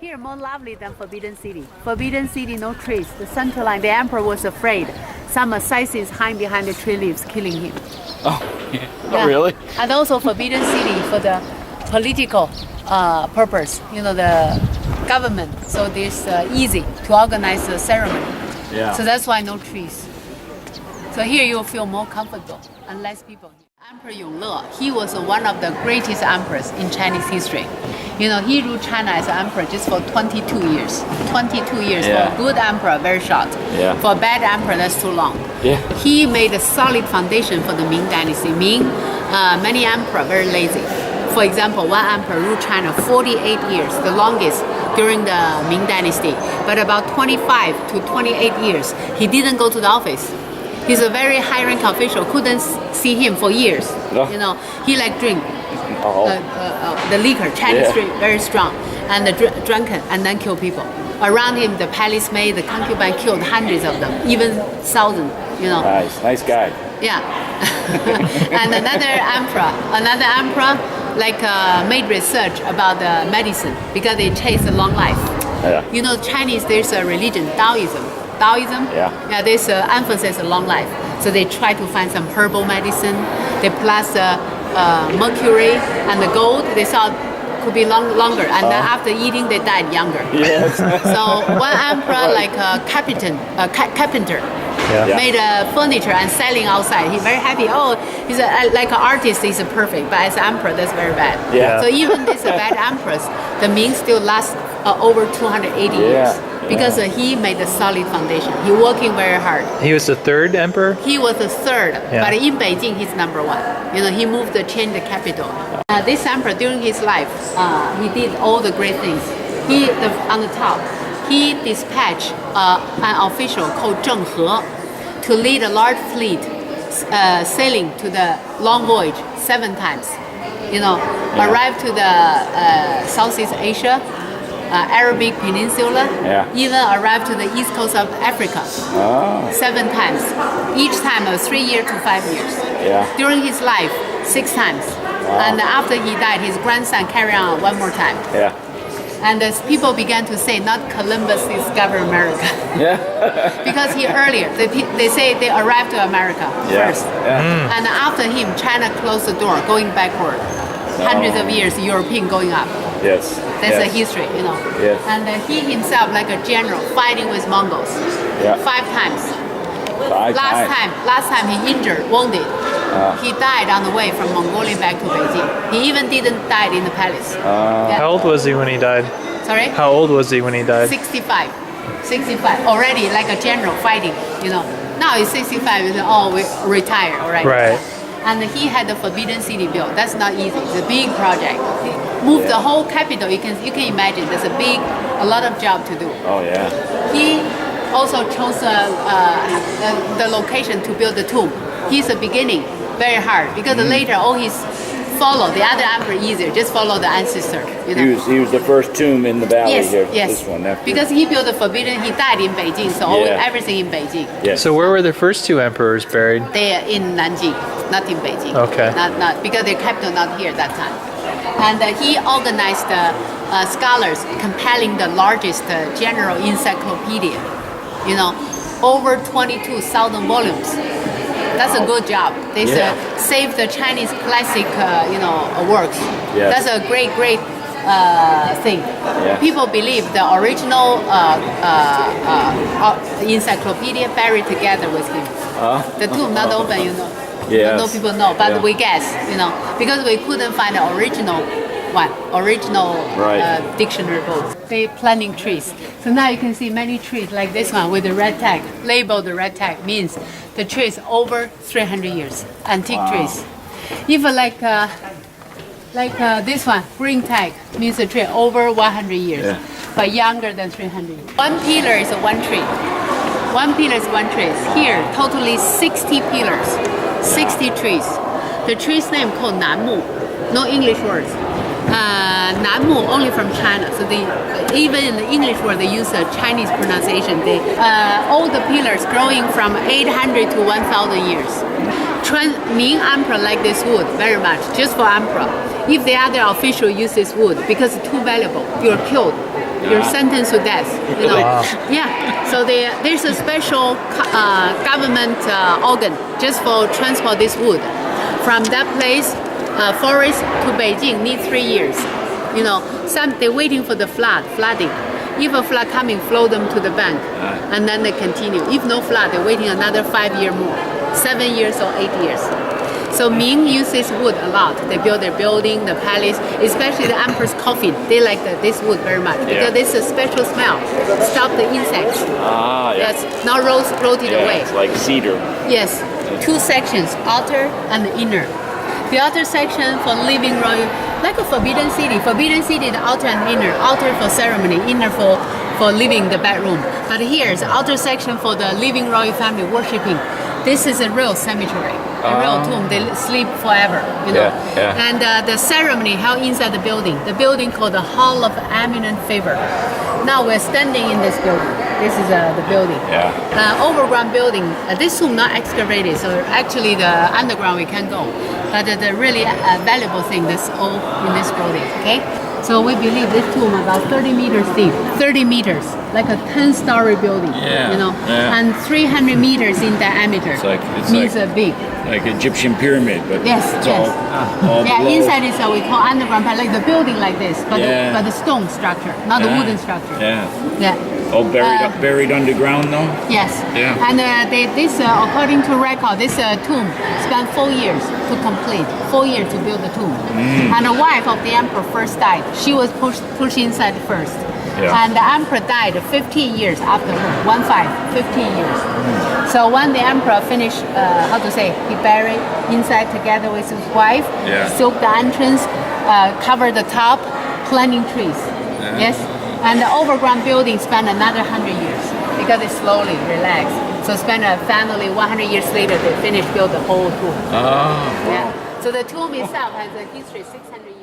Here, more lovely than Forbidden City. Forbidden City, no trees. The central line, the emperor was afraid. Some assassins hide behind the tree leaves, killing him. Oh, yeah. Oh, really? And also Forbidden City for the political purpose, the government. So it's easy to organize the ceremony. Yeah. So that's why no trees. So here you'll feel more comfortable and less people. Emperor Yongle, he was one of the greatest emperors in Chinese history. He ruled China as emperor just for 22 years. 22 years for a good emperor, very short. Yeah. For a bad emperor, that's too long. Yeah. He made a solid foundation for the Ming dynasty. Many emperors very lazy. For example, one emperor ruled China 48 years, the longest during the Ming dynasty. But about 25 to 28 years, he didn't go to the office. He's a very high-rank official. Couldn't see him for years. No. He drink the liquor, Chinese drink, very strong, and drunken, and then kill people. Around him, the palace maid, the concubine killed hundreds of them, even thousands. Nice guy. Yeah. And another emperor, made research about the medicine because they chase a long life. Yeah. Chinese, there's a religion, Taoism. Yeah, there's emphasis on long life. So they try to find some herbal medicine. They plus mercury and the gold. They thought could be longer, and then after eating, they died younger. Yes. So one emperor, like a carpenter, made furniture and selling outside. He's very happy. Oh, he's like an artist. He's perfect, but as emperor, that's very bad. Yeah. So even this bad empress, the Ming still lasts over 280 years. Because he made a solid foundation. He working very hard. He was the third emperor? He was the third, but in Beijing, he's number one. He moved to change the capital. This emperor, during his life, he did all the great things. On the top, he dispatched an official called Zheng He to lead a large fleet sailing to the long voyage 7 times. Arrived to the Southeast Asia, Arabic Peninsula, even arrived to the east coast of Africa 7 times. Each time was 3 years to 5 years. Yeah. During his life, 6 times. And after he died, his grandson carried on one more time. Yeah. And as people began to say, not Columbus discovered America. Yeah. Because he earlier, they say they arrived to America first. Yeah. And after him, China closed the door, going backward. Hundreds of years, European going up. Yes. That's a history, Yes. And he himself, like a general, fighting with Mongols. 5 times. Last time he injured, wounded. He died on the way from Mongolia back to Beijing. He even didn't die in the palace. How old was he when he died? Sorry? How old was he when he died? 65. Already like a general fighting, Now he's 65, we retire already. Right. And he had the Forbidden City built. That's not easy. It's a big project. He moved the whole capital. You can imagine. There's a lot of job to do. Oh yeah. He also chose the location to build the tomb. He's the beginning, very hard because later all his follow the other emperor easier. Just follow the ancestor. He was the first tomb in the valley here. Yes. This one. Because he built the Forbidden. He died in Beijing, so everything in Beijing. Yes. So where were the first 2 emperors buried? They are in Nanjing, not in Beijing. Okay. Not because their capital not here at that time. And he organized scholars compiling the largest general encyclopedia. Over 22,000 volumes. That's a good job. They saved the Chinese classic, works. Yes. That's a great thing. Yeah. People believe the original encyclopedia buried together with him. The tomb not open, Yes. No people know, but we guess, because we couldn't find the original dictionary book. They planting trees. So now you can see many trees like this one with the red tag. Labeled the red tag means the tree is over 300 years. Antique trees. Even like this one, green tag means the tree over 100 years, but younger than 300 years. One pillar is one tree. One pillar is one tree. Here, totally 60 pillars, 60 trees. The tree's name called Nanmu. No English words. Nanmu only from China. So even in the English word they use a Chinese pronunciation. All the pillars growing from 800 to 1,000 years. Ming emperor like this wood very much, just for emperor. If the other official uses wood because it's too valuable, you're killed. you're sentenced to death. You know, Wow. yeah. So there's a special government organ just for transport this wood from that place, forest to Beijing. Need 3 years. You know, they're waiting for the flooding. If a flood coming, flow them to the bank, and then they continue. If no flood, they're waiting another 5 years more, 7 years or 8 years. So Ming uses wood a lot. They build their building, the palace, especially the emperor's coffin. They like this wood very much because it's a special smell. Stop the insects. Ah, yeah. Yes, not rotted Yeah, away. it's like cedar. Yes, 2 sections, outer and inner. The outer section for living royal, like a forbidden city. Forbidden city, the outer and inner. Outer for ceremony, inner for living the bedroom. But here is the outer section for the living royal family worshiping. This is a real cemetery, a real tomb. They sleep forever, you know. Yeah, yeah. And the ceremony held inside the building. The building called the Hall of Eminent Favor. Now we're standing in this building. This is the building. Yeah. Overground building. This tomb not excavated, so actually the underground we can't go. But the really valuable thing that's all in this building. Okay. So we believe this tomb about 30 meters deep. 30 meters, like a 10-story building. Yeah, You know, yeah. and 300 meters in diameter. It's means like- big. Like Egyptian pyramid, but Yes, it's yes. all Yeah, below. inside is we call underground, like the building like this, but Yeah. the stone structure, not the Yeah, wooden structure. Yeah. Yeah. All buried underground though? Yes. Yeah. And this, according to record, this tomb spent 4 years to complete. 4 years to build the tomb. And the wife of the emperor first died. She was pushed inside first. Yeah. And the emperor died 15 years after her. 15 years. So when the emperor finished, he buried inside together with his wife, Yeah. soaked the entrance, covered the top, planting trees. Yes. And the overground building spent another 100 years because it slowly relaxed. So spent a family 100 years later, they finished build the whole tomb. Ah. Yeah. So the tomb itself has a history 600 years.